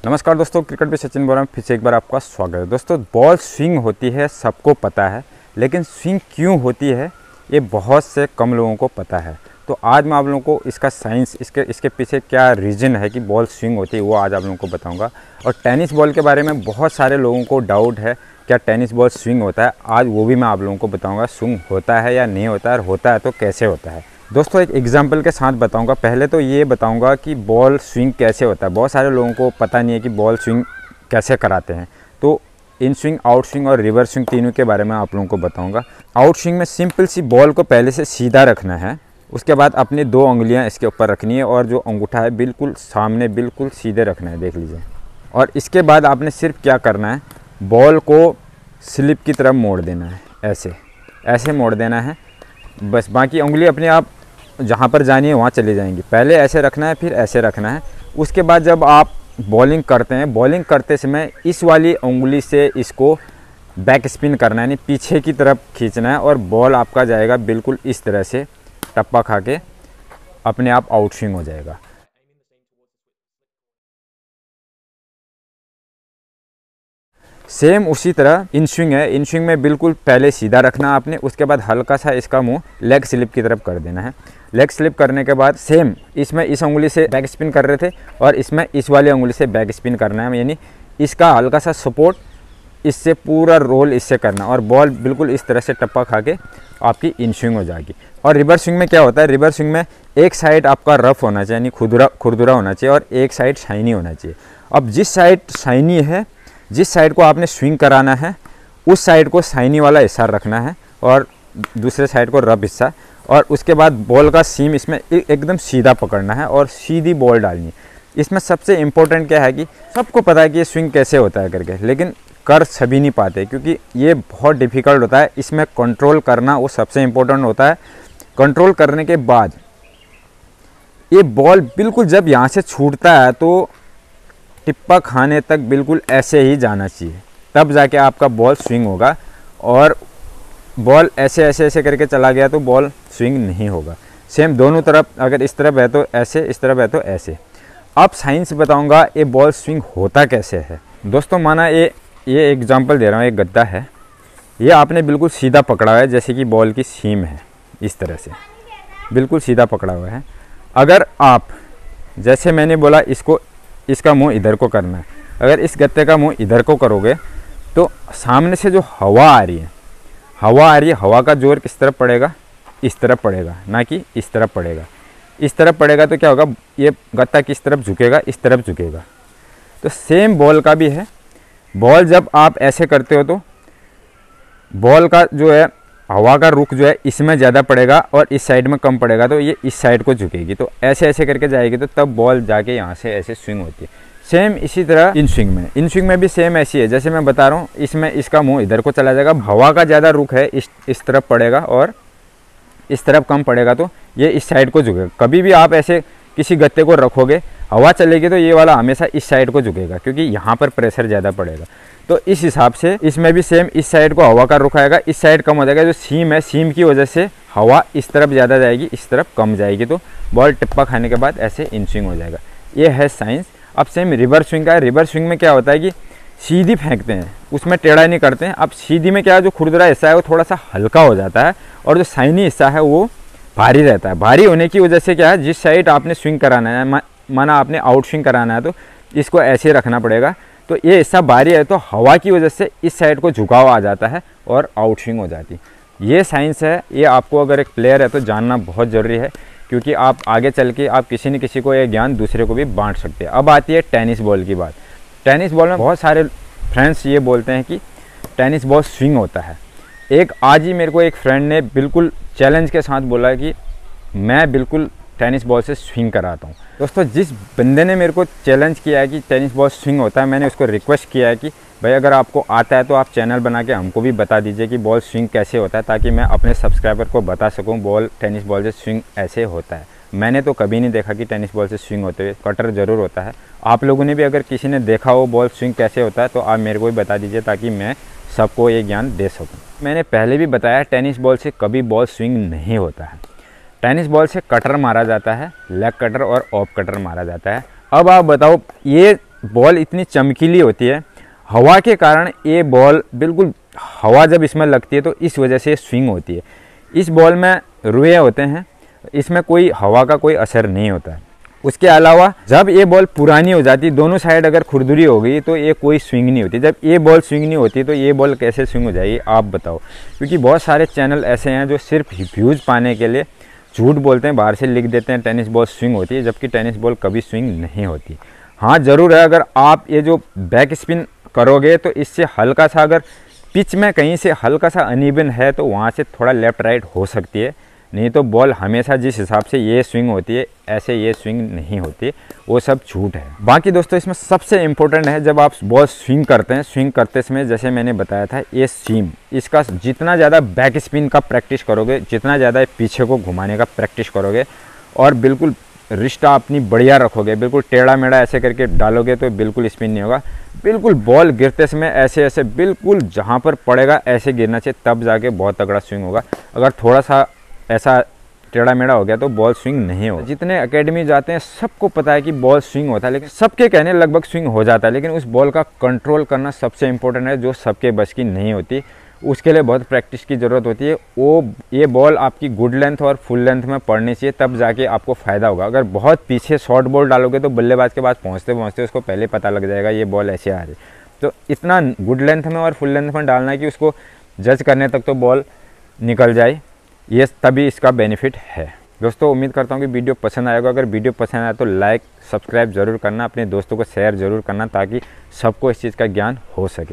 नमस्कार दोस्तों, क्रिकेट पे सचिन बोल रहा हूँ। फिर से एक बार आपका स्वागत है। दोस्तों, बॉल स्विंग होती है सबको पता है, लेकिन स्विंग क्यों होती है ये बहुत से कम लोगों को पता है। तो आज मैं आप लोगों को इसका साइंस, इसके पीछे क्या रीज़न है कि बॉल स्विंग होती है वो आज आप लोगों को बताऊंगा। और टेनिस बॉल के बारे में बहुत सारे लोगों को डाउट है, क्या टेनिस बॉल स्विंग होता है, आज वो भी मैं आप लोगों को बताऊँगा। स्विंग होता है या नहीं होता है, और होता है तो कैसे होता है। दोस्तों, एक एग्जाम्पल के साथ बताऊंगा। पहले तो ये बताऊंगा कि बॉल स्विंग कैसे होता है। बहुत सारे लोगों को पता नहीं है कि बॉल स्विंग कैसे कराते हैं। तो इन स्विंग, आउट स्विंग और रिवर्स स्विंग तीनों के बारे में आप लोगों को बताऊंगा। आउट स्विंग में सिंपल सी बॉल को पहले से सीधा रखना है, उसके बाद अपनी 2 उंगलियां इसके ऊपर रखनी है और जो अंगूठा है बिल्कुल सामने, बिल्कुल सीधे रखना है, देख लीजिए। और इसके बाद आपने सिर्फ क्या करना है, बॉल को स्लिप की तरफ मोड़ देना है, ऐसे मोड़ देना है बस। बाकी उंगली अपने आप जहाँ पर जानी है वहाँ चली जाएंगी। पहले ऐसे रखना है, फिर ऐसे रखना है। उसके बाद जब आप बॉलिंग करते हैं, बॉलिंग करते समय इस वाली उंगली से इसको बैक स्पिन करना है, यानी पीछे की तरफ खींचना है और बॉल आपका जाएगा बिल्कुल इस तरह से, टप्पा खा के अपने आप आउट स्विंग हो जाएगा। सेम उसी तरह इन स्विंग है। इन स्विंग में बिल्कुल पहले सीधा रखना आपने, उसके बाद हल्का सा इसका मुंह लेग स्लिप की तरफ कर देना है। लेग स्लिप करने के बाद सेम इसमें इस उंगली से बैक स्पिन कर रहे थे और इसमें इस वाली उंगली से बैक स्पिन करना है, यानी इसका हल्का सा सपोर्ट, इससे पूरा रोल इससे करना और बॉल बिल्कुल इस तरह से टप्पा खा के आपकी इन स्विंग हो जाएगी। और रिवर्स स्विंग में क्या होता है, रिवर्स स्विंग में एक साइड आपका रफ होना चाहिए, यानी खुरदुरा होना चाहिए, और एक साइड शाइनी होना चाहिए। अब जिस साइड शाइनी है, जिस साइड को आपने स्विंग कराना है, उस साइड को शाइनी वाला हिस्सा रखना है और दूसरे साइड को रफ हिस्सा। और उसके बाद बॉल का सीम इसमें एकदम सीधा पकड़ना है और सीधी बॉल डालनी है। इसमें सबसे इम्पोर्टेंट क्या है कि सबको पता है कि ये स्विंग कैसे होता है करके, लेकिन कर सभी नहीं पाते क्योंकि ये बहुत डिफ़िकल्ट होता है। इसमें कंट्रोल करना वो सबसे इम्पोर्टेंट होता है। कंट्रोल करने के बाद ये बॉल बिल्कुल जब यहाँ से छूटता है तो टिप्पा खाने तक बिल्कुल ऐसे ही जाना चाहिए, तब जाके आपका बॉल स्विंग होगा। और बॉल ऐसे करके चला गया तो बॉल स्विंग नहीं होगा। सेम दोनों तरफ, अगर इस तरफ है तो ऐसे, इस तरफ है तो ऐसे। अब साइंस बताऊंगा ये बॉल स्विंग होता कैसे है। दोस्तों, माना ये एग्जांपल दे रहा हूँ, एक गद्दा है, ये आपने बिल्कुल सीधा पकड़ा हुआ है, जैसे कि बॉल की सीम है, इस तरह से बिल्कुल सीधा पकड़ा हुआ है। अगर आप, जैसे मैंने बोला, इसका मुंह इधर को करना है, अगर इस गत्ते का मुंह इधर को करोगे तो सामने से जो हवा आ रही है, हवा का जोर किस तरफ पड़ेगा, इस तरफ पड़ेगा, ना कि इस तरफ पड़ेगा। इस तरफ पड़ेगा तो क्या होगा, ये गत्ता किस तरफ झुकेगा, इस तरफ झुकेगा। तो सेम बॉल का भी है। बॉल जब आप ऐसे करते हो तो बॉल का जो है, हवा का रुख जो है इसमें ज़्यादा पड़ेगा और इस साइड में कम पड़ेगा, तो ये इस साइड को झुकेगी। तो ऐसे करके जाएगी तो तब बॉल जाके यहाँ से ऐसे स्विंग होती है। सेम इसी तरह इन स्विंग में भी सेम ऐसी है, जैसे मैं बता रहा हूँ। इसमें इसका मुंह इधर को चला जाएगा, हवा का ज़्यादा रुख है इस तरफ पड़ेगा और इस तरफ कम पड़ेगा, तो ये इस साइड को झुकेगा। कभी भी आप ऐसे किसी गत्ते को रखोगे, हवा चलेगी तो ये वाला हमेशा इस साइड को झुकेगा क्योंकि यहाँ पर प्रेशर ज़्यादा पड़ेगा। तो इस हिसाब से इसमें भी सेम, इस साइड को हवा का रुख आएगा, इस साइड कम हो जाएगा। जो सीम है, सीम की वजह से हवा इस तरफ ज़्यादा जाएगी, इस तरफ कम जाएगी, तो बॉल टिप्पा खाने के बाद ऐसे इन स्विंग हो जाएगा। ये है साइंस। अब सेम रिवर्स स्विंग का है। रिवर्स स्विंग में क्या होता है कि सीधी फेंकते हैं, उसमें टेढ़ा नहीं करते हैं। अब सीधी में क्या है, जो खुरदुरा हिस्सा है वो थोड़ा सा हल्का हो जाता है और जो शाइनी हिस्सा है वो भारी रहता है। भारी होने की वजह से क्या है, जिस साइड आपने स्विंग कराना है, माना आपने आउट स्विंग कराना है तो इसको ऐसे रखना पड़ेगा। तो ये हिस्सा भारी है तो हवा की वजह से इस साइड को झुकाव आ जाता है और आउट स्विंग हो जाती है। ये साइंस है। ये आपको अगर एक प्लेयर है तो जानना बहुत ज़रूरी है, क्योंकि आप आगे चल के आप किसी न किसी को ये ज्ञान दूसरे को भी बांट सकते हैं। अब आती है टेनिस बॉल की बात। टेनिस बॉल में बहुत सारे फ्रेंड्स ये बोलते हैं कि टेनिस बॉल स्विंग होता है। आज ही मेरे को एक फ्रेंड ने बिल्कुल चैलेंज के साथ बोला कि मैं बिल्कुल टेनिस बॉल से स्विंग कराता हूँ। दोस्तों, जिस बंदे ने मेरे को चैलेंज किया है कि टेनिस बॉल स्विंग होता है, मैंने उसको रिक्वेस्ट किया है कि भाई अगर आपको आता है तो आप चैनल बना के हमको भी बता दीजिए कि बॉल स्विंग कैसे होता है, ताकि मैं अपने सब्सक्राइबर को बता सकूँ टेनिस बॉल से स्विंग ऐसे होता है। मैंने तो कभी नहीं देखा कि टेनिस बॉल से स्विंग होते हुए। कटर ज़रूर होता है। आप लोगों ने भी अगर किसी ने देखा हो बॉल स्विंग कैसे होता है तो आप मेरे को भी बता दीजिए, ताकि मैं सबको ये ज्ञान दे सकूँ। मैंने पहले भी बताया, टेनिस बॉल से कभी बॉल स्विंग नहीं होता है। टेनिस बॉल से कटर मारा जाता है, लेग कटर और ऑफ कटर मारा जाता है। अब आप बताओ, ये बॉल इतनी चमकीली होती है, हवा के कारण ये बॉल बिल्कुल, हवा जब इसमें लगती है तो इस वजह से स्विंग होती है। इस बॉल में रुए होते हैं, इसमें कोई हवा का कोई असर नहीं होता है। उसके अलावा जब ये बॉल पुरानी हो जाती है, दोनों साइड अगर खुरदुरी हो गई तो ये कोई स्विंग नहीं होती। जब ये बॉल स्विंग नहीं होती तो ये बॉल कैसे स्विंग हो जाएगी आप बताओ। क्योंकि बहुत सारे चैनल ऐसे हैं जो सिर्फ व्यूज़ पाने के लिए झूठ बोलते हैं, बाहर से लिख देते हैं टेनिस बॉल स्विंग होती है, जबकि टेनिस बॉल कभी स्विंग नहीं होती। हाँ ज़रूर है, अगर आप ये जो बैक स्पिन करोगे तो इससे हल्का सा, अगर पिच में कहीं से हल्का सा अनइवन है तो वहाँ से थोड़ा लेफ़्ट राइट हो सकती है, नहीं तो बॉल हमेशा जिस हिसाब से ये स्विंग होती है ऐसे ये स्विंग नहीं होती, वो सब झूठ है। बाकी दोस्तों इसमें सबसे इम्पोर्टेंट है, जब आप बॉल स्विंग करते हैं, स्विंग करते समय जैसे मैंने बताया था ये सीम, इसका जितना ज़्यादा बैक स्पिन का प्रैक्टिस करोगे, जितना ज़्यादा पीछे को घुमाने का प्रैक्टिस करोगे और बिल्कुल रिश्ता अपनी बढ़िया रखोगे, बिल्कुल टेढ़ा मेढ़ा ऐसे करके डालोगे तो बिल्कुल स्पिन नहीं होगा। बिल्कुल बॉल गिरते समय ऐसे ऐसे बिल्कुल जहाँ पर पड़ेगा ऐसे गिरना चाहिए, तब जाके बहुत तगड़ा स्विंग होगा। अगर थोड़ा सा ऐसा टेढ़ा मेढ़ा हो गया तो बॉल स्विंग नहीं होगा। जितने एकेडमी जाते हैं सबको पता है कि बॉल स्विंग होता है, लेकिन सबके कहने लगभग स्विंग हो जाता है, लेकिन उस बॉल का कंट्रोल करना सबसे इम्पोर्टेंट है, जो सबके बस की नहीं होती। उसके लिए बहुत प्रैक्टिस की ज़रूरत होती है। ये बॉल आपकी गुड लेंथ और फुल लेंथ में पड़नी चाहिए, तब जाके आपको फ़ायदा होगा। अगर बहुत पीछे शॉर्ट बॉल डालोगे तो बल्लेबाज के पास पहुँचते पहुँचते उसको पहले पता लग जाएगा ये बॉल ऐसे आ रही। तो इतना गुड लेंथ में और फुल लेंथ में डालना है कि उसको जज करने तक तो बॉल निकल जाए, ये तभी इसका बेनिफिट है। दोस्तों उम्मीद करता हूँ कि वीडियो पसंद आएगा। अगर वीडियो पसंद आया तो लाइक सब्सक्राइब ज़रूर करना, अपने दोस्तों को शेयर ज़रूर करना, ताकि सबको इस चीज़ का ज्ञान हो सके।